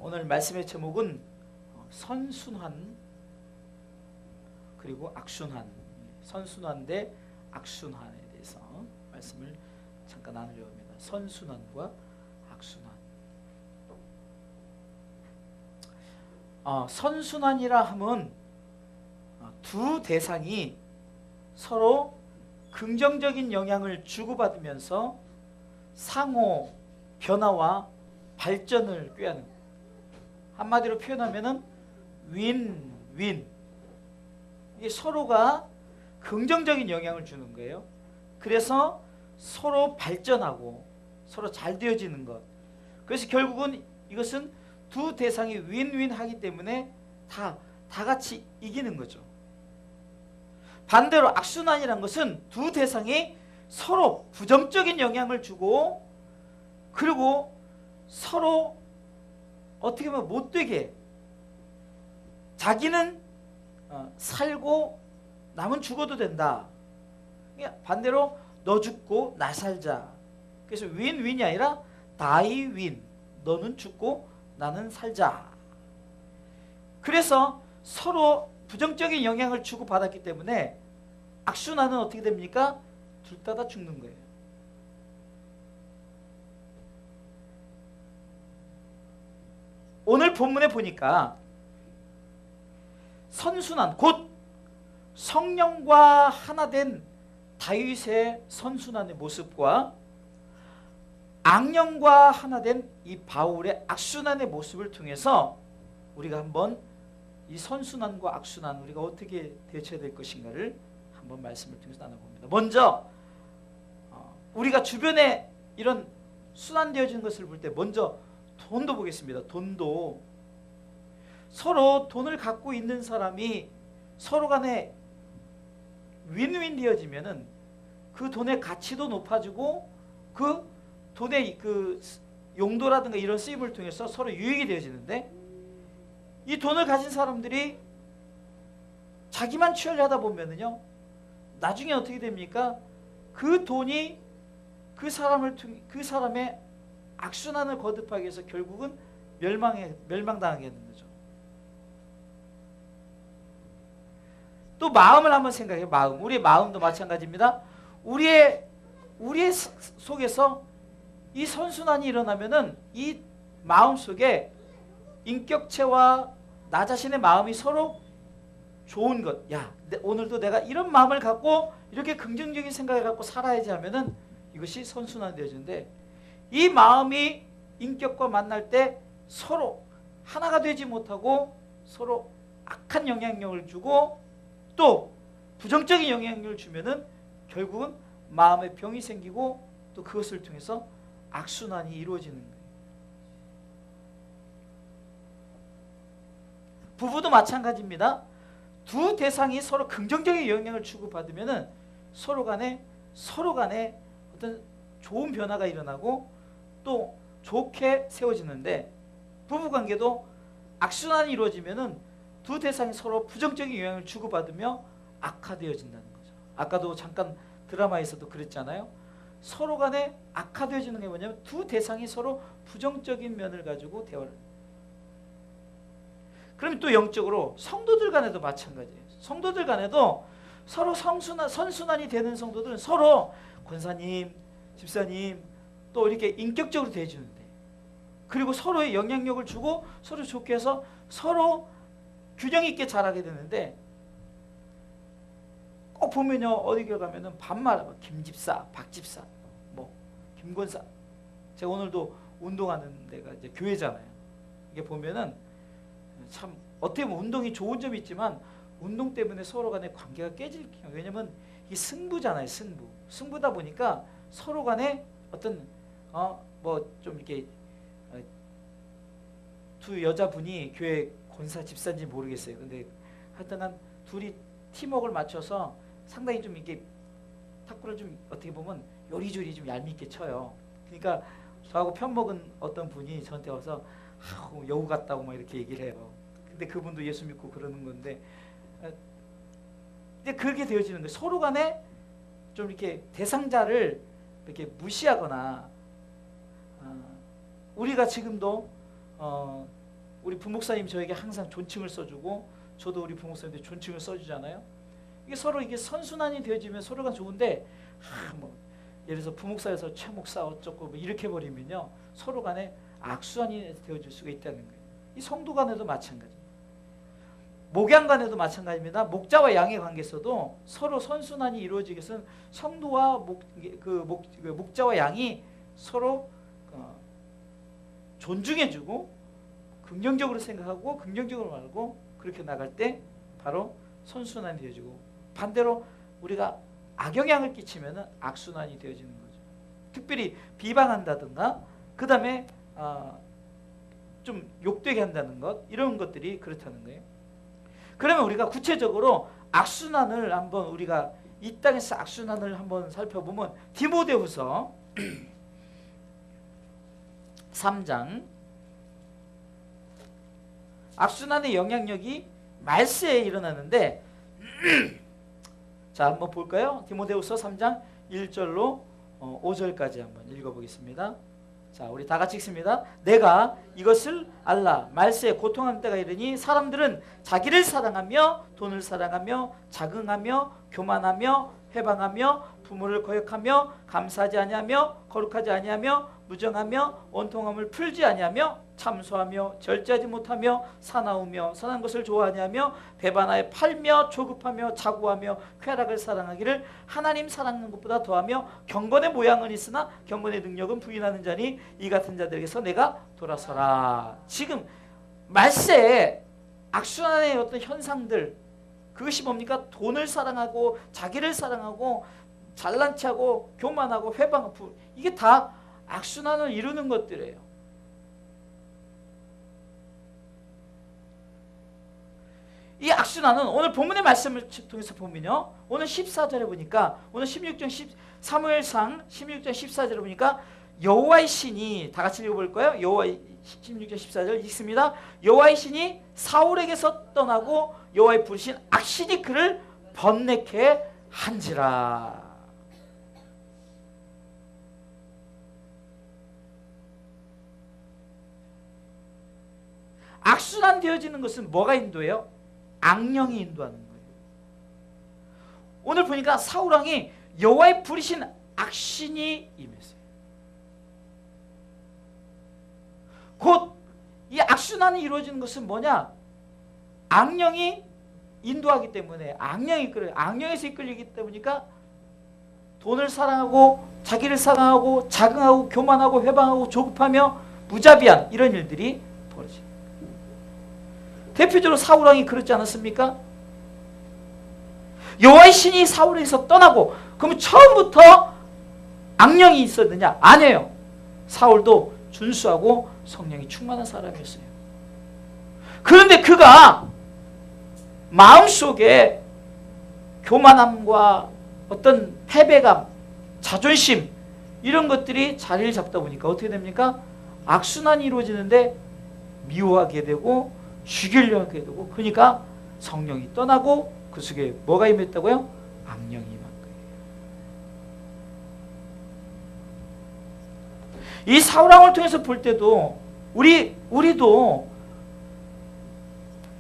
오늘 말씀의 제목은 선순환 그리고 악순환, 선순환 대 악순환에 대해서 말씀을 잠깐 나누려고 합니다. 선순환과 악순환. 선순환이라 함은 두 대상이 서로 긍정적인 영향을 주고받으면서 상호 변화와 발전을 꾀하는, 한마디로 표현하면은 윈윈, 이게 서로가 긍정적인 영향을 주는 거예요. 그래서 서로 발전하고 서로 잘 되어지는 것. 그래서 결국은 이것은 두 대상이 윈윈 하기 때문에 다 같이 이기는 거죠. 반대로 악순환이라는 것은 두 대상이 서로 부정적인 영향을 주고, 그리고 서로 어떻게 보면 못되게, 자기는 살고 남은 죽어도 된다. 반대로 너 죽고 나 살자. 그래서 윈윈이 아니라 다이윈, 너는 죽고 나는 살자. 그래서 서로 부정적인 영향을 주고받았기 때문에 악순환은 어떻게 됩니까? 둘 다 죽는 거예요. 오늘 본문에 보니까 선순환, 곧 성령과 하나 된 다윗의 선순환의 모습과 악령과 하나 된 이 바울의 악순환의 모습을 통해서 우리가 한번 이 선순환과 악순환, 우리가 어떻게 대처해야 될 것인가를 한번 말씀을 통해서 나눠봅니다. 먼저 우리가 주변에 이런 순환되어지는 것을 볼 때 먼저 돈도 보겠습니다. 돈도 서로 돈을 갖고 있는 사람이 서로 간에 윈윈 되어지면은 그 돈의 가치도 높아지고 그 돈의 그 용도라든가 이런 쓰임을 통해서 서로 유익이 되어지는데, 이 돈을 가진 사람들이 자기만 취하려다 보면은요, 나중에 어떻게 됩니까? 그 돈이 그 사람의 악순환을 거듭하기 위해서 결국은 멸망당하게 되는 거죠. 또 마음을 한번 생각해요. 마음. 우리의 마음도 마찬가지입니다. 우리의 속에서 이 선순환이 일어나면은 이 마음 속에 인격체와 나 자신의 마음이 서로 좋은 것, 야, 오늘도 내가 이런 마음을 갖고 이렇게 긍정적인 생각을 갖고 살아야지 하면은 이것이 선순환이 되어지는데, 이 마음이 인격과 만날 때 서로 하나가 되지 못하고 서로 악한 영향력을 주고 또 부정적인 영향력을 주면은 결국은 마음에 병이 생기고 또 그것을 통해서 악순환이 이루어지는 거예요. 부부도 마찬가지입니다. 두 대상이 서로 긍정적인 영향을 주고받으면은 서로 간에 어떤 좋은 변화가 일어나고 또 좋게 세워지는데, 부부관계도 악순환이 이루어지면은 두 대상이 서로 부정적인 영향을 주고받으며 악화되어진다는 거죠. 아까도 잠깐 드라마에서도 그랬잖아요. 서로 간에 악화되어지는 게 뭐냐면 두 대상이 서로 부정적인 면을 가지고 대화를. 그러면 또 영적으로 성도들 간에도 마찬가지예요. 성도들 간에도 서로 선순환이 되는 성도들은 서로 권사님, 집사님 또 이렇게 인격적으로 대해주는데, 그리고 서로의 영향력을 주고 서로 좋게 해서 서로 균형 있게 자라게 되는데, 꼭 보면요, 어디 가면은 반말, 김집사, 박집사, 뭐 김권사. 제가 오늘도 운동하는 데가 이제 교회잖아요. 이게 보면은 참 어떻게 보면 운동이 좋은 점이 있지만 운동 때문에 서로 간의 관계가 깨질 경우, 왜냐면 이 승부잖아요. 승부다 보니까 서로 간에 어떤 뭐 좀 이렇게 두 여자분이 교회 권사 집사인지 모르겠어요. 근데 하여튼간 둘이 팀워크를 맞춰서 상당히 좀 이렇게 탁구를 좀 어떻게 보면 요리조리 좀 얄밉게 쳐요. 그러니까 저하고 편먹은 어떤 분이 저한테 와서 여우 같다고 막 이렇게 얘기를 해요. 근데 그분도 예수 믿고 그러는 건데, 이제 그렇게 되어지는 거예요. 서로 간에 좀 이렇게 대상자를 이렇게 무시하거나, 우리가 지금도 우리 부목사님 저에게 항상 존칭을 써주고 저도 우리 부목사님한테 존칭을 써주잖아요. 이게 서로 이게 선순환이 되어지면 서로가 좋은데 뭐 예를 들어서 부목사에서 최목사 어쩌고 뭐 이렇게 버리면요 서로 간에 악순환이 되어질 수가 있다는 거예요. 이 성도 간에도 마찬가지, 목양 간에도 마찬가지입니다. 목자와 양의 관계에서도 서로 선순환이 이루어지기 위해서는 성도와 목자와 양이 서로 존중해주고 긍정적으로 생각하고 긍정적으로 말고 그렇게 나갈 때 바로 선순환이 되어지고, 반대로 우리가 악영향을 끼치면 악순환이 되어지는 거죠. 특별히 비방한다든가 그 다음에 좀 욕되게 한다는 것, 이런 것들이 그렇다는 거예요. 그러면 우리가 구체적으로 악순환을 한번 우리가 이 땅에서 악순환을 한번 살펴보면 디모데후서 3장, 악순환의 영향력이 말세에 일어나는데 자 한번 볼까요? 디모데후서 3장 1절로 5절까지 한번 읽어보겠습니다. 자 우리 다 같이 읽습니다. 내가 이것을 알라. 말세에 고통하는 때가 이르니 사람들은 자기를 사랑하며 돈을 사랑하며 자긍하며 교만하며 회방하며 부모를 거역하며 감사하지 아니하며 거룩하지 아니하며 무정하며 원통함을 풀지 아니하며 참소하며 절제하지 못하며 사나우며 선한 것을 좋아하지 아니하며 배반하여 팔며 조급하며 자고하며 쾌락을 사랑하기를 하나님 사랑하는 것보다 더하며 경건의 모양은 있으나 경건의 능력은 부인하는 자니 이 같은 자들에게서 내가 돌아서라. 지금 말세에 악순환의 어떤 현상들, 그것이 뭡니까? 돈을 사랑하고 자기를 사랑하고 잘난 체하고 교만하고 회방하고, 이게 다 악순환을 이루는 것들이에요. 이 악순환은 오늘 본문의 말씀을 통해서 보면요, 오늘 14절에 보니까, 오늘 사무엘상 16장 14절에 보니까 여호와의 신이, 다 같이 읽어볼 거예요. 여호와의 16장 14절 읽습니다. 여호와의 신이 사울에게서 떠나고 여호와의 부르신 악신이 그를 번뇌케 한지라. 악순환 되어지는 것은 뭐가 인도해요? 악령이 인도하는 거예요. 오늘 보니까 사울왕이 여호와의 부르신 악신이 임했어요. 곧 이 악순환이 이루어지는 것은 뭐냐? 악령이 인도하기 때문에, 악령이 이끌어요. 악령에서 이끌리기 때문이니까 돈을 사랑하고 자기를 사랑하고 자긍하고 교만하고 회방하고 조급하며 무자비한 이런 일들이 벌어져요. 대표적으로 사울왕이 그렇지 않았습니까? 여호와의 신이 사울에서 떠나고, 그러면 처음부터 악령이 있었느냐? 아니에요. 사울도 준수하고 성령이 충만한 사람이었어요. 그런데 그가 마음속에 교만함과 어떤 패배감, 자존심 이런 것들이 자리를 잡다 보니까 어떻게 됩니까? 악순환이 이루어지는데 미워하게 되고 죽이려 하게 되고, 그러니까 성령이 떠나고 그 속에 뭐가 임했다고요? 악령이 임한 거예요. 이 사울왕을 통해서 볼 때도 우리도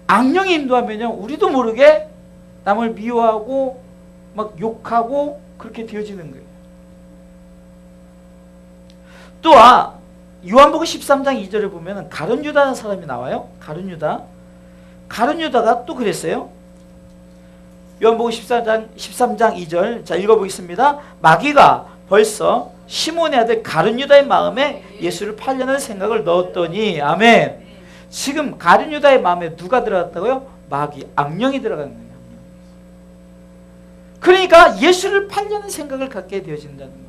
악령이 인도하면요, 우리도 모르게 남을 미워하고 막 욕하고 그렇게 되어지는 거예요. 또한 요한복음 13장 2절에 보면 가룟 유다라는 사람이 나와요. 가룟 유다가 또 그랬어요. 요한복음 13장 2절 자 읽어보겠습니다. 마귀가 벌써 시몬의 아들 가룟 유다의 마음에 예수를 팔려는 생각을 넣었더니, 아멘. 지금 가룟 유다의 마음에 누가 들어갔다고요? 마귀, 악령이 들어간 거예요. 그러니까 예수를 팔려는 생각을 갖게 되어진다는 거죠.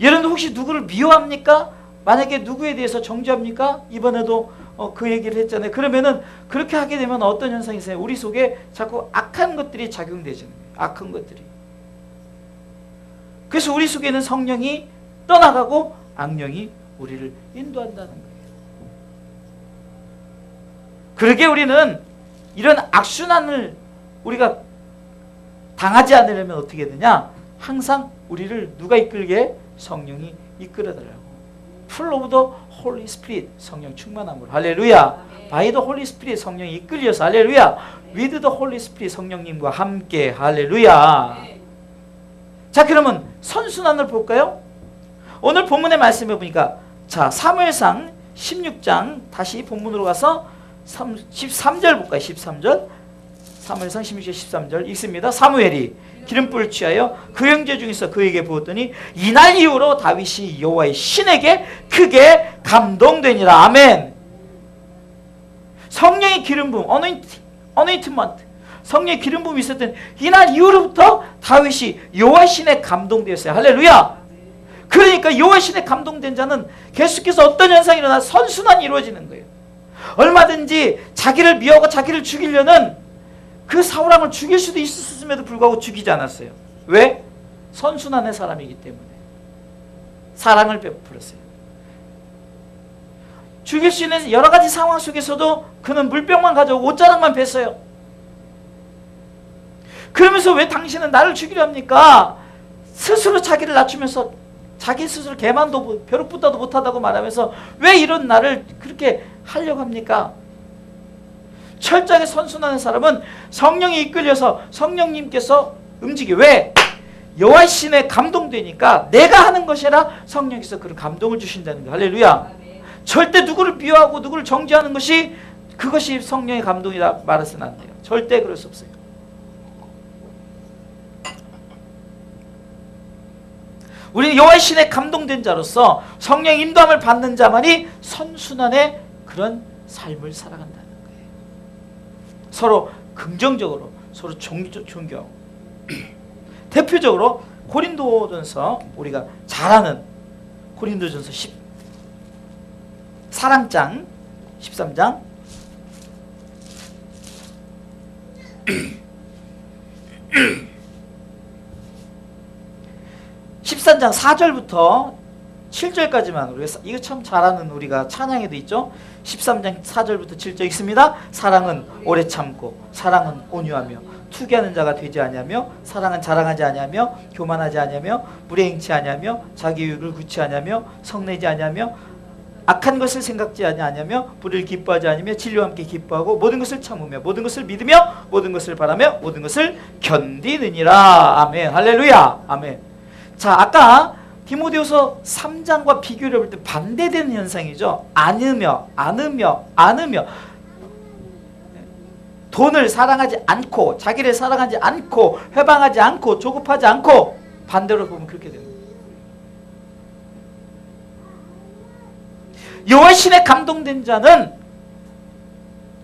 여러분 혹시 누구를 미워합니까? 만약에 누구에 대해서 정죄합니까? 이번에도 그 얘기를 했잖아요. 그러면은 그렇게 하게 되면 어떤 현상이 있어요? 우리 속에 자꾸 악한 것들이 작용되시는 거예요. 악한 것들이. 그래서 우리 속에 있는 성령이 떠나가고 악령이 우리를 인도한다는 거예요. 그러게 우리는 이런 악순환을 우리가 당하지 않으려면 어떻게 되냐? 항상 우리를 누가 이끌게? 성령이 이끌어달라고. full of the Holy Spirit, 성령 충만함으로. 할렐루야. by the Holy Spirit, 성령이 이끌려서. 할렐루야. with the Holy Spirit, 성령님과 함께. 할렐루야. 자, 그러면 선순환을 볼까요? 오늘 본문의 말씀해 보니까, 자, 사무엘상 16장 다시 본문으로 가서 13절 볼까요? 13절. 사무엘상 16장 13절 읽습니다. 사무엘이 기름불을 취하여 그 형제 중에서 그에게 부었더니 이날 이후로 다윗이 여호와의 신에게 크게 감동되니라. 아멘. 성령의 기름 부음, 어노인트먼트, 성령의 기름 부음이 있었던 이날 이후로부터 다윗이 여호와의 신에 감동되었어요. 할렐루야. 그러니까 여호와의 신에 감동된 자는 계속해서 어떤 현상이 일어나? 선순환이 이루어지는 거예요. 얼마든지 자기를 미워하고 자기를 죽이려는 그 사울왕을 죽일 수도 있었음에도 불구하고 죽이지 않았어요. 왜? 선순환의 사람이기 때문에. 사랑을 베풀었어요. 죽일 수 있는 여러 가지 상황 속에서도 그는 물병만 가져오고 옷자락만 뺐어요. 그러면서 왜 당신은 나를 죽이려 합니까? 스스로 자기를 낮추면서 자기 스스로 개만도 벼룩부다도 못하다고 말하면서 왜 이런 나를 그렇게 하려고 합니까? 철저하게 선순환의 사람은 성령이 이끌려서 성령님께서 움직여. 왜? 여호와의 신에 감동되니까 내가 하는 것이 아니라 성령께서 그런 감동을 주신다는 거예요. 할렐루야. 절대 누구를 미워하고 누구를 정죄하는 것이 그것이 성령의 감동이라 말해서는 안 돼요. 절대 그럴 수 없어요. 우리는 여호와의 신에 감동된 자로서 성령의 인도함을 받는 자만이 선순환의 그런 삶을 살아간다는 거예요. 서로 긍정적으로 서로 존경하고 대표적으로 고린도전서, 우리가 잘 아는 고린도전서 4장 13장 13장 4절부터 7절까지만, 우리가 이거 참 잘 아는 우리가 찬양에도 있죠. 13장 4절부터 7절 읽습니다. 사랑은 오래 참고 사랑은 온유하며 투기하는 자가 되지 아니하며 사랑은 자랑하지 아니하며 교만하지 아니하며 불행치 아니하며 자기 유익을 구치 아니하며 성내지 아니하며 악한 것을 생각지 아니하며 불을 기뻐하지 아니하며 진리와 함께 기뻐하고 모든 것을 참으며 모든 것을 믿으며 모든 것을 바라며 모든 것을 견디느니라. 아멘. 할렐루야. 아멘. 자, 아까 디모데후서 3장과 비교를 볼 때 반대되는 현상이죠. 안으며 돈을 사랑하지 않고 자기를 사랑하지 않고 회방하지 않고 조급하지 않고, 반대로 보면 그렇게 됩니다. 여호와의 신에 감동된 자는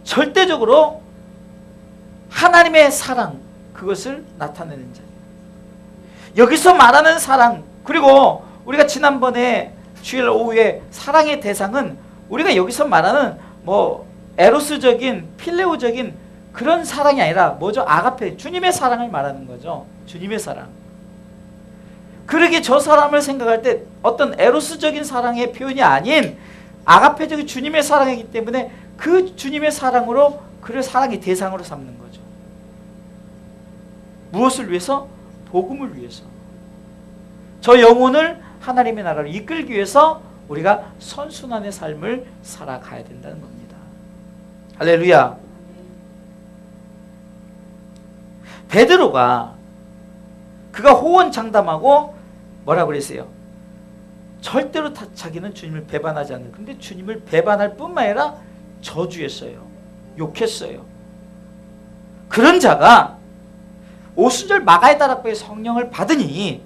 절대적으로 하나님의 사랑, 그것을 나타내는 자예요. 여기서 말하는 사랑, 그리고 우리가 지난번에 주일 오후에 사랑의 대상은 우리가 여기서 말하는 뭐 에로스적인 필레오적인 그런 사랑이 아니라 뭐죠? 아가페, 주님의 사랑을 말하는 거죠. 주님의 사랑. 그러기에 저 사람을 생각할 때 어떤 에로스적인 사랑의 표현이 아닌 아가페적인 주님의 사랑이기 때문에 그 주님의 사랑으로 그를 사랑의 대상으로 삼는 거죠. 무엇을 위해서? 복음을 위해서. 저 영혼을 하나님의 나라로 이끌기 위해서 우리가 선순환의 삶을 살아가야 된다는 겁니다. 할렐루야. 베드로가 그가 호언장담하고 뭐라고 그랬어요? 절대로 자기는 주님을 배반하지 않는, 근데 주님을 배반할 뿐만 아니라 저주했어요. 욕했어요. 그런 자가 오순절 마가의 다락방에 성령을 받으니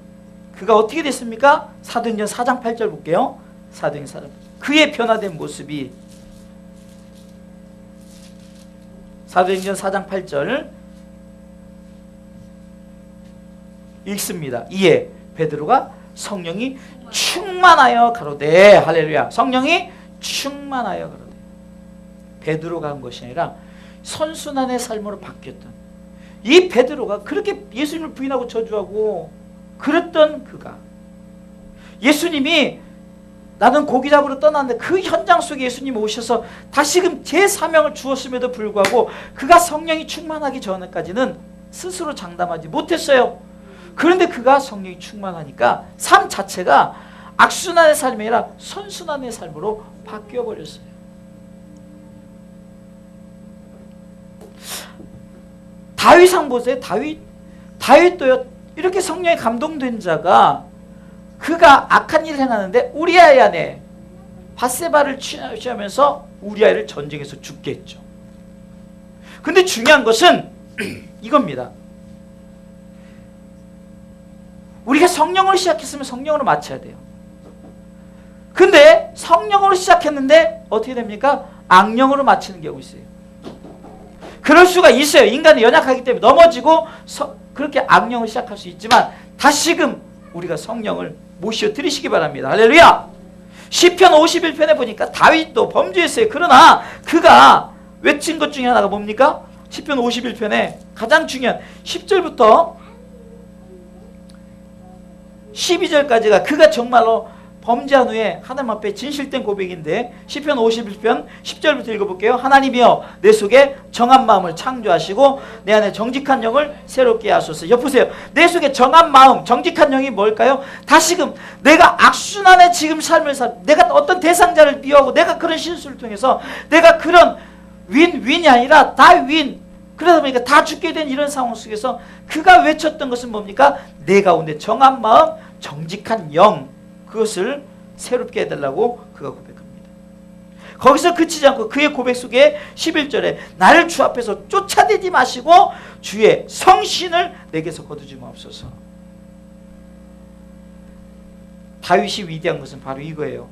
그가 어떻게 됐습니까? 사도행전 4장 8절 볼게요. 사도행전 4장. 그의 변화된 모습이, 사도행전 4장 8절 읽습니다. 이에 베드로가 성령이 충만하여 가로되, 할렐루야. 성령이 충만하여 가로되. 베드로가 한 것이 아니라 선순환의 삶으로 바뀌었던 이 베드로가, 그렇게 예수님을 부인하고 저주하고 그랬던 그가, 예수님이 나는 고기 잡으러 떠났는데 그 현장 속에 예수님이 오셔서 다시금 제 사명을 주었음에도 불구하고 그가 성령이 충만하기 전까지는 스스로 장담하지 못했어요. 그런데 그가 성령이 충만하니까 삶 자체가 악순환의 삶이 아니라 선순환의 삶으로 바뀌어 버렸어요. 다윗상 보세요. 다윗도요, 이렇게 성령에 감동된 자가 그가 악한 일을 행하는데 우리아의 아내 밧세바를 취하면서 우리아를 전쟁에서 죽게 했죠. 근데 중요한 것은 이겁니다. 우리가 성령으로 시작했으면 성령으로 마쳐야 돼요. 근데 성령으로 시작했는데 어떻게 됩니까? 악령으로 마치는 경우 있어요. 그럴 수가 있어요. 인간은 연약하기 때문에 넘어지고 그렇게 악령을 시작할 수 있지만 다시금 우리가 성령을 모셔 드리시기 바랍니다. 할렐루야. 시편 51편에 보니까 다윗도 범죄했어요. 그러나 그가 외친 것 중에 하나가 뭡니까? 시편 51편에 가장 중요한 10절부터 12절까지가 그가 정말로 범죄한 후에 하나님 앞에 진실된 고백인데, 시편 51편 10절부터 읽어볼게요. 하나님이여 내 속에 정한 마음을 창조하시고 내 안에 정직한 영을 새롭게 하소서. 옆보세요. 내 속에 정한 마음, 정직한 영이 뭘까요? 다시금 내가 악순환의 지금 삶을 내가 어떤 대상자를 미워하고 내가 그런 실수를 통해서 내가 그런 윈이 아니라 다 윈, 그러다 보니까 다 죽게 된 이런 상황 속에서 그가 외쳤던 것은 뭡니까? 내 가운데 정한 마음, 정직한 영, 그것을 새롭게 해달라고 그가 고백합니다. 거기서 그치지 않고 그의 고백 속에 11절에 나를 주 앞에서 쫓아내지 마시고 주의 성신을 내게서 거두지 마옵소서. 다윗이 위대한 것은 바로 이거예요.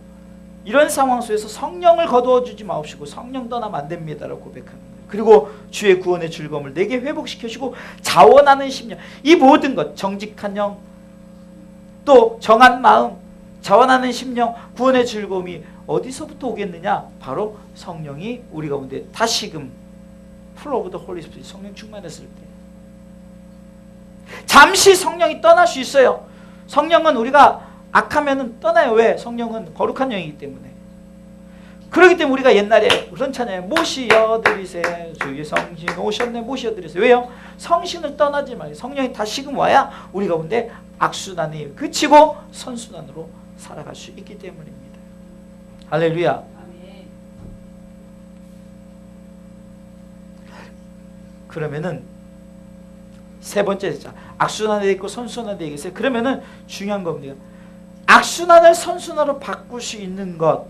이런 상황 속에서 성령을 거두어주지 마옵시고 성령 떠나면 안 됩니다라고 고백하는 거예요. 그리고 주의 구원의 즐거움을 내게 회복시켜주시고 자원하는 심령, 이 모든 것, 정직한 영, 또 정한 마음, 자원하는 심령, 구원의 즐거움이 어디서부터 오겠느냐? 바로 성령이 우리 가운데 다시금 full of the Holy Spirit, 성령 충만했을 때. 잠시 성령이 떠날 수 있어요. 성령은 우리가 악하면 떠나요. 왜? 성령은 거룩한 영이기 때문에. 그렇기 때문에 우리가 옛날에 그런 찬양에 모시어드리세 주의 성신 오셨네 모시어드리세. 왜요? 성신을 떠나지 말고 성령이 다시금 와야 우리 가운데 악순환이 그치고 선순환으로 살아갈 수 있기 때문입니다. 할렐루야. 아멘. 그러면은 세 번째 자, 악순환에 있고 선순환에 있어요. 그러면은 중요한 겁니다. 악순환을 선순환으로 바꿀 수 있는 것.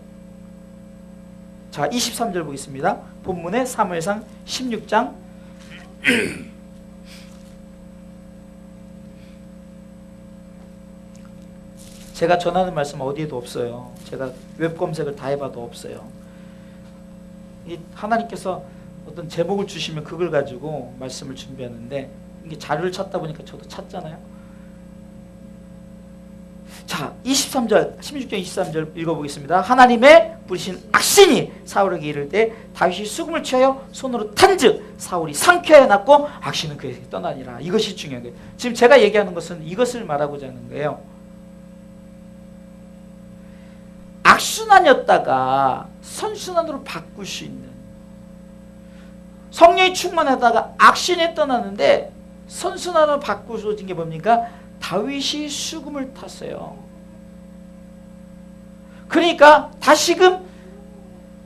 자, 23절 보겠습니다. 본문의 사무엘상 16장 제가 전하는 말씀 어디에도 없어요. 제가 웹 검색을 다 해봐도 없어요. 이 하나님께서 어떤 제목을 주시면 그걸 가지고 말씀을 준비하는데 이게 자료를 찾다 보니까 저도 찾잖아요. 자, 23절 16장 23절 읽어보겠습니다. 하나님의 부르신 악신이 사울에게 이를 때 다윗이 수금을 취하여 손으로 탄즉 사울이 상쾌하여 났고 악신은 그에게 떠나니라. 이것이 중요한 거예요. 지금 제가 얘기하는 것은 이것을 말하고자 하는 거예요. 악순환이었다가 선순환으로 바꿀 수 있는, 성령이 충만하다가 악신이 떠나는데 선순환으로 바꾸어진 게 뭡니까? 다윗이 수금을 탔어요. 그러니까 다시금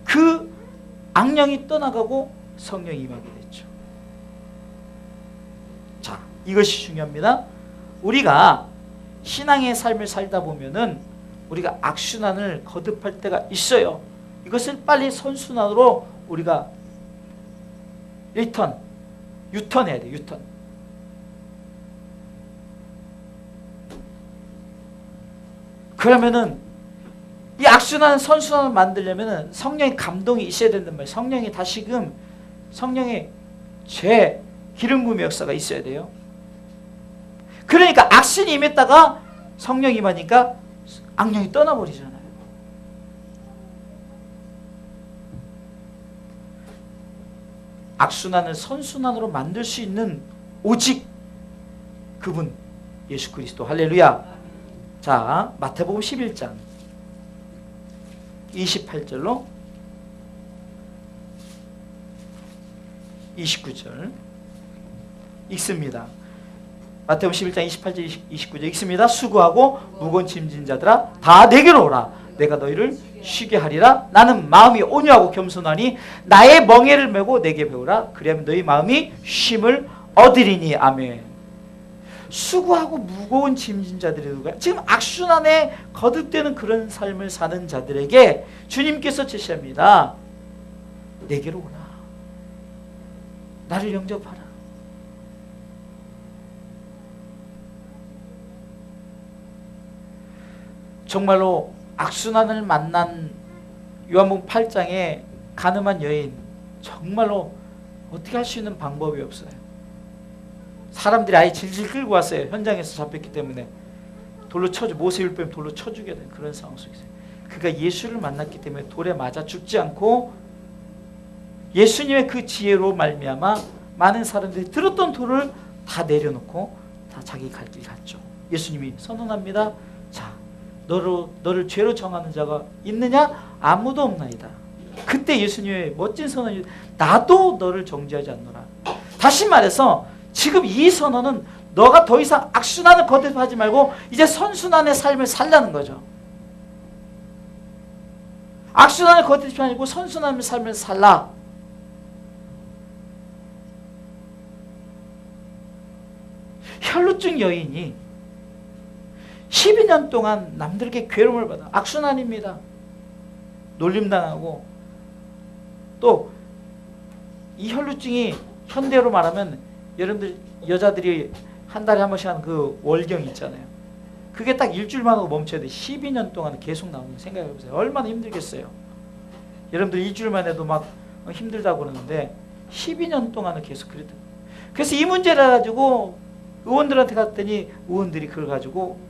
그 악령이 떠나가고 성령이 임하게 됐죠. 자, 이것이 중요합니다. 우리가 신앙의 삶을 살다 보면은 우리가 악순환을 거듭할 때가 있어요. 이것을 빨리 선순환으로 우리가 유턴해야 돼. 유턴. 그러면은 이 악순환 선순환을 만들려면은 성령의 감동이 있어야 된단 말이에요. 성령이 다시금 성령의 죄 기름 부음의 역사가 있어야 돼요. 그러니까 악신이 임했다가 성령이 임하니까 악령이 떠나버리잖아요. 악순환을 선순환으로 만들 수 있는 오직 그분 예수 그리스도. 할렐루야. 자, 마태복음 11장 28절로 29절 읽습니다. 마태복음 11장 28절 29절 읽습니다. 수고하고 무거운 짐진 자들아 다 내게로 오라. 내가 너희를 쉬게 하리라. 나는 마음이 온유하고 겸손하니 나의 멍에를 메고 내게 배우라. 그리하면 너희 마음이 쉼을 얻으리니. 아멘. 수고하고 무거운 짐진 자들이 누구야? 지금 악순환에 거듭되는 그런 삶을 사는 자들에게 주님께서 제시합니다. 내게로 오라. 나를 영접하라. 정말로 악순환을 만난 요한복음 8장의 가늠한 여인, 정말로 어떻게 할 수 있는 방법이 없어요. 사람들이 아예 질질 끌고 왔어요. 현장에서 잡혔기 때문에 돌로 쳐주, 모세율법에 돌로 쳐주게 된 그런 상황 속에서 그가 예수를 만났기 때문에 돌에 맞아 죽지 않고 예수님의 그 지혜로 말미암아 많은 사람들이 들었던 돌을 다 내려놓고 다 자기 갈 길 갔죠. 예수님이 선언합니다. 자, 너를 죄로 정하는 자가 있느냐? 아무도 없나이다. 그때 예수님의 멋진 선언이 나도 너를 정죄하지 않노라. 다시 말해서 지금 이 선언은 너가 더 이상 악순환을 거듭하지 말고 이제 선순환의 삶을 살라는 거죠. 악순환을 거듭하지 말고 선순환의 삶을 살라. 혈루증 여인이 12년 동안 남들에게 괴로움을 받아 악순환입니다. 놀림당하고 또 이 혈루증이 현대로 말하면 여러분들 여자들이 한 달에 한 번씩 하는 그 월경 있잖아요. 그게 딱 일주일만 하고 멈춰야 돼. 12년 동안 계속 나오는 거 생각해보세요. 얼마나 힘들겠어요. 여러분들 일주일만 해도 막 힘들다고 그러는데 12년 동안은 계속 그랬다. 그래서 이 문제를 가지고 의원들한테 갔더니 의원들이 그걸 가지고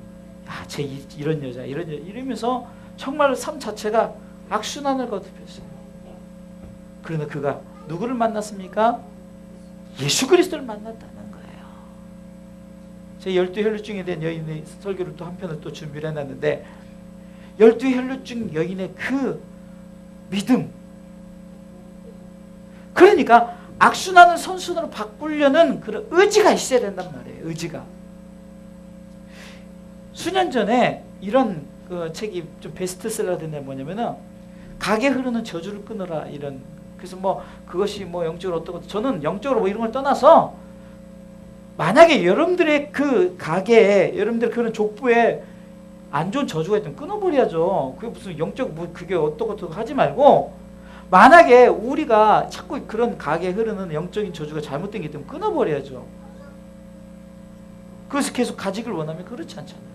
쟤 이런 여자 이러면서 정말 삶 자체가 악순환을 거듭했어요. 그러나 그가 누구를 만났습니까? 예수 그리스도를 만났다는 거예요. 제 12혈루증에 대한 여인의 설교를 또 한편을 또 준비를 해놨는데 12혈루증 여인의 그 믿음, 그러니까 악순환을 선순환으로 바꾸려는 그런 의지가 있어야 된단 말이에요. 의지가. 수년 전에 이런 그 책이 좀 베스트셀러가 된 게 뭐냐면은 가게 흐르는 저주를 끊어라 이런. 그래서 뭐 그것이 뭐 영적으로 어떻고, 저는 영적으로 뭐 이런 걸 떠나서 만약에 여러분들의 그 가게에 여러분들 그런 족부에 안 좋은 저주가 있다면 끊어버려야죠. 그게 무슨 영적 뭐 그게 어떻고 하지 말고, 만약에 우리가 자꾸 그런 가게에 흐르는 영적인 저주가 잘못된 게 있다면 끊어버려야죠. 그래서 계속 가지길 원하면 그렇지 않잖아요.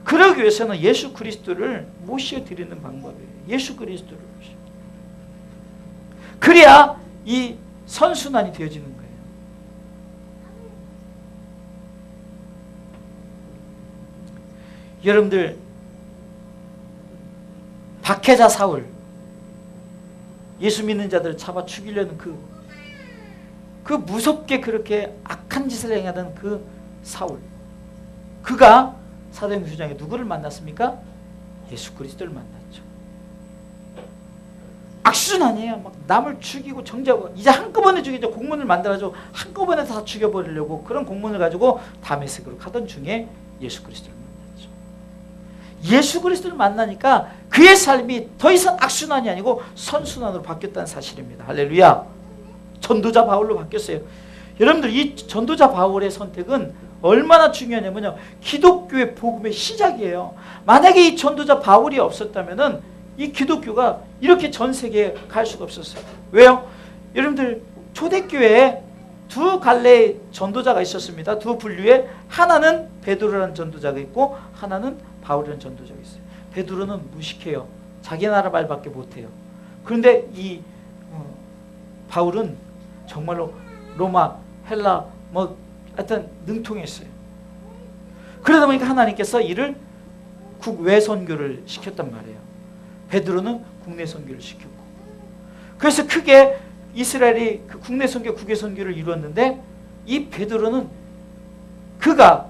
그러기 위해서는 예수 그리스도를 모셔드리는 방법이에요. 예수 그리스도를 모셔. 그래야 이 선순환이 되어지는 거예요. 여러분들 박해자 사울, 예수 믿는 자들을 잡아 죽이려는 그 무섭게 그렇게 악한 짓을 행하던 그 사울, 그가 사도행전 9장에 누구를 만났습니까? 예수 그리스도를 만났죠. 악순환이에요. 막 남을 죽이고 정죄하고, 이제 한꺼번에 죽이죠. 공문을 만들어가지고 한꺼번에 다 죽여버리려고 그런 공문을 가지고 다메섹으로 가던 중에 예수 그리스도를 만났죠. 예수 그리스도를 만나니까 그의 삶이 더 이상 악순환이 아니고 선순환으로 바뀌었다는 사실입니다. 할렐루야. 전도자 바울로 바뀌었어요. 여러분들 이 전도자 바울의 선택은 얼마나 중요하냐면요, 기독교의 복음의 시작이에요. 만약에 이 전도자 바울이 없었다면은 이 기독교가 이렇게 전 세계에 갈 수가 없었어요. 왜요? 여러분들 초대교회에 두 갈래의 전도자가 있었습니다. 두 분류에, 하나는 베드로라는 전도자가 있고 하나는 바울이라는 전도자가 있어요. 베드로는 무식해요. 자기 나라 말밖에 못해요. 그런데 이 바울은 정말로 로마, 헬라 뭐 하여튼 능통했어요. 그러다 보니까 하나님께서 이를 국외 선교를 시켰단 말이에요. 베드로는 국내 선교를 시켰고, 그래서 크게 이스라엘이 그 국내 선교, 국외 선교를 이루었는데, 이 베드로는 그가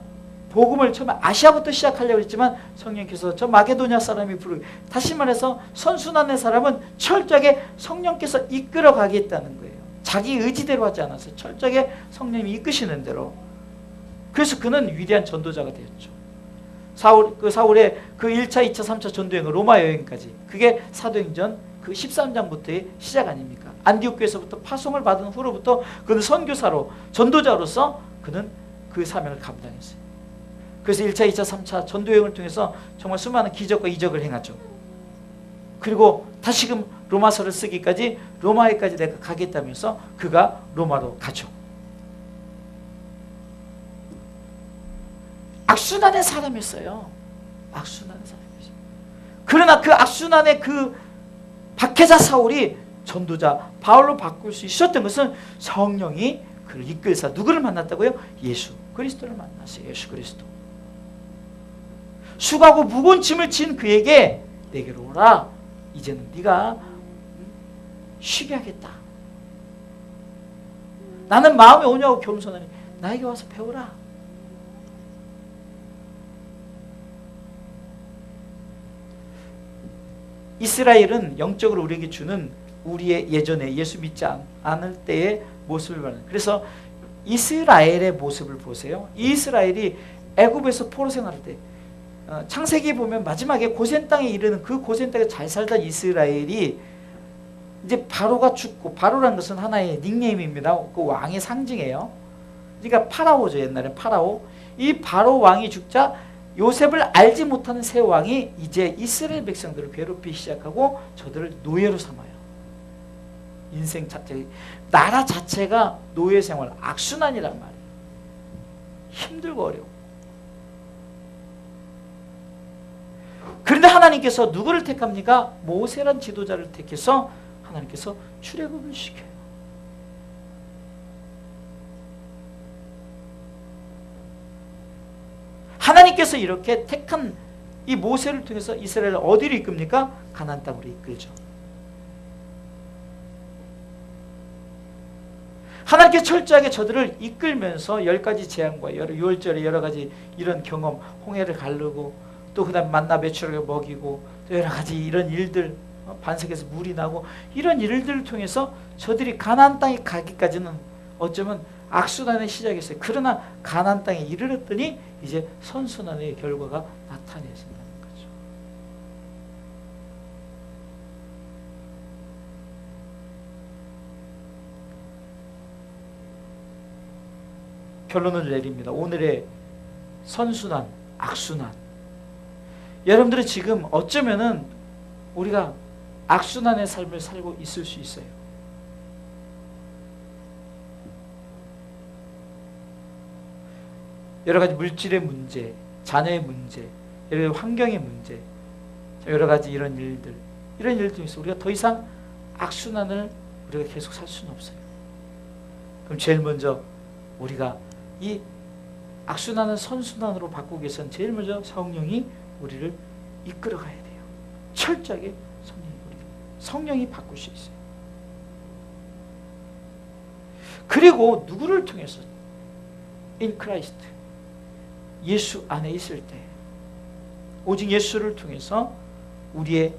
복음을 처음에 아시아부터 시작하려고 했지만 성령께서 저 마게도냐 사람이 부르고, 다시 말해서 선순환의 사람은 철저하게 성령께서 이끌어가겠다는 거예요. 자기 의지대로 하지 않아서 철저하게 성령님이 이끄시는 대로. 그래서 그는 위대한 전도자가 되었죠. 사울의 그 1차, 2차, 3차 전도여행, 로마 여행까지, 그게 사도행전 그 13장부터의 시작 아닙니까? 안디옥 교회에서부터 파송을 받은 후로부터 그는 선교사로, 전도자로서 그는 그 사명을 감당했어요. 그래서 1차, 2차, 3차 전도여행을 통해서 정말 수많은 기적과 이적을 행하죠. 그리고 다시금 로마서를 쓰기까지, 로마에까지 내가 가겠다면서 그가 로마로 가죠. 악순환의 사람이었어요. 악순환의 사람이었어요. 그러나 그 악순환의 그 박해자 사울이 전도자 바울로 바꿀 수 있었던 것은 성령이 그를 이끌사, 누구를 만났다고요? 예수 그리스도를 만났어요. 예수 그리스도. 수고하고 무거운 짐을 진 그에게 내게로 오라. 이제는 네가 쉬게 하겠다. 나는 마음이 오냐고 겸손하니 나에게 와서 배우라. 이스라엘은 영적으로 우리에게 주는 우리의 예전에 예수 믿지 않을 때의 모습을 말하는, 그래서 이스라엘의 모습을 보세요. 이스라엘이 애굽에서 포로 생활할 때, 창세기에 보면 마지막에 고센 땅에 이르는 그 고센 땅에 잘 살던 이스라엘이 이제 바로가 죽고, 바로라는 것은 하나의 닉네임입니다. 그 왕의 상징이에요. 그러니까 파라오죠. 옛날에 파라오. 이 바로 왕이 죽자 요셉을 알지 못하는 새 왕이 이제 이스라엘 백성들을 괴롭히기 시작하고 저들을 노예로 삼아요. 인생 자체, 나라 자체가 노예 생활, 악순환이란 말이에요. 힘들고 어려워. 그런데 하나님께서 누구를 택합니까? 모세란 지도자를 택해서 하나님께서 출애굽을 시켜요. 하나님께서 이렇게 택한 이 모세를 통해서 이스라엘을 어디로 이끕니까? 가나안 땅으로 이끌죠. 하나님께서 철저하게 저들을 이끌면서 10가지 재앙과 6월절에 여러 가지 이런 경험, 홍해를 가르고 또 그 다음에 만나 메추라기를 먹이고 또 여러 가지 이런 일들, 반석에서 물이 나고 이런 일들을 통해서 저들이 가나안 땅에 가기까지는 어쩌면 악순환의 시작이었어요. 그러나 가나안 땅에 이르렀더니 이제 선순환의 결과가 나타내진다는 거죠. 결론을 내립니다. 오늘의 선순환, 악순환. 여러분들은 지금 어쩌면은 우리가 악순환의 삶을 살고 있을 수 있어요. 여러 가지 물질의 문제, 자녀의 문제, 여러 가지 환경의 문제, 여러 가지 이런 일들 통해서 우리가 더 이상 악순환을 우리가 계속 살 수는 없어요. 그럼 제일 먼저 우리가 이 악순환을 선순환으로 바꾸기 위해서는 제일 먼저 성령이 우리를 이끌어가야 돼요. 철저하게 성령이 바꿀 수 있어요. 그리고 누구를 통해서? In Christ. 예수 안에 있을 때 오직 예수를 통해서 우리의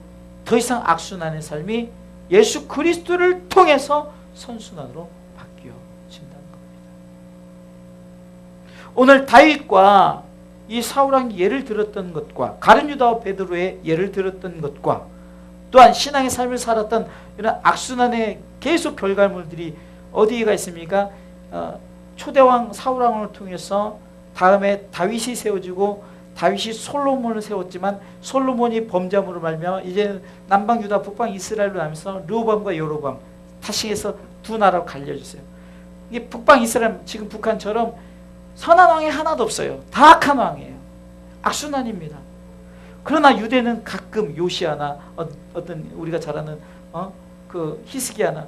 더 이상 악순환의 삶이 예수 그리스도를 통해서 선순환으로 바뀌어진다는 겁니다. 오늘 다윗과 이 사울왕이 예를 들었던 것과 가룟 유다와 베드로의 예를 들었던 것과 또한 신앙의 삶을 살았던 이런 악순환의 계속 결과물들이 어디가 있습니까? 초대왕 사울왕을 통해서 다음에 다윗이 세워지고 다윗이 솔로몬을 세웠지만 솔로몬이 범죄함으로 말미암아 이제 남방 유다 북방 이스라엘로 나면서 르호보암과 여로보암 타싱에서 두 나라로 갈려졌어요. 이게 북방 이스라엘, 지금 북한처럼 선한 왕이 하나도 없어요. 다 악한 왕이에요. 악순환입니다. 그러나 유대는 가끔 요시아나 어떤 우리가 잘 아는 그 히스기야나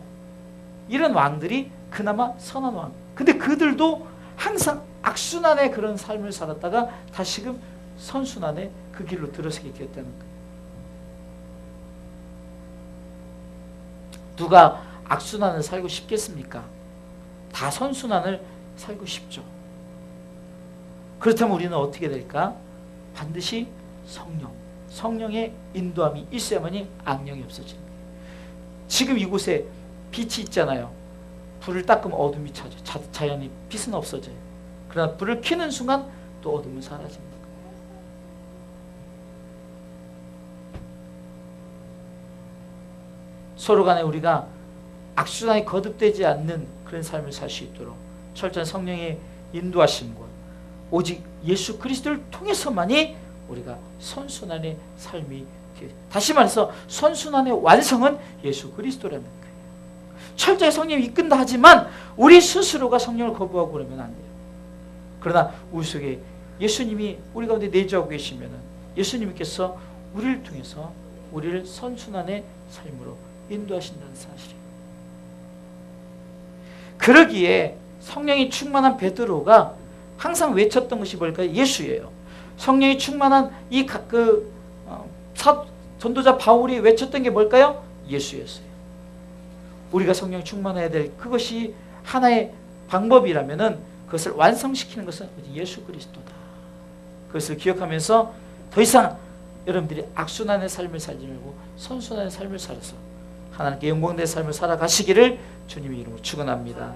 이런 왕들이 그나마 선한 왕. 근데 그들도 항상 악순환의 그런 삶을 살았다가 다시금 선순환의 그 길로 들어서게 되었다는 거예요. 누가 악순환을 살고 싶겠습니까? 다 선순환을 살고 싶죠. 그렇다면 우리는 어떻게 될까? 반드시 성령의 인도함이 있어야만이 악령이 없어집니다. 지금 이곳에 빛이 있잖아요. 불을 닦으면 어둠이 차죠. 자연히 빛은 없어져요. 그러나 불을 켜는 순간 또 어둠은 사라집니다. 서로 간에 우리가 악순환이 거듭되지 않는 그런 삶을 살 수 있도록 철저한 성령의 인도하심과 오직 예수 그리스도를 통해서만이 우리가 선순환의 삶이, 다시 말해서 선순환의 완성은 예수 그리스도라는 거예요. 철저히 성령이 이끈다 하지만 우리 스스로가 성령을 거부하고 그러면 안 돼요. 그러나 우리 속에 예수님이 우리 가운데 내주하고 계시면 예수님께서 우리를 통해서 우리를 선순환의 삶으로 인도하신다는 사실이에요. 그러기에 성령이 충만한 베드로가 항상 외쳤던 것이 뭘까요? 예수예요. 성령이 충만한 이 전도자 바울이 외쳤던 게 뭘까요? 예수였어요. 우리가 성령이 충만해야 될 그것이 하나의 방법이라면은 그것을 완성시키는 것은 예수 그리스도다. 그것을 기억하면서 더 이상 여러분들이 악순환의 삶을 살지 말고 선순환의 삶을 살아서 하나님께 영광된 삶을 살아가시기를 주님의 이름으로 축원합니다.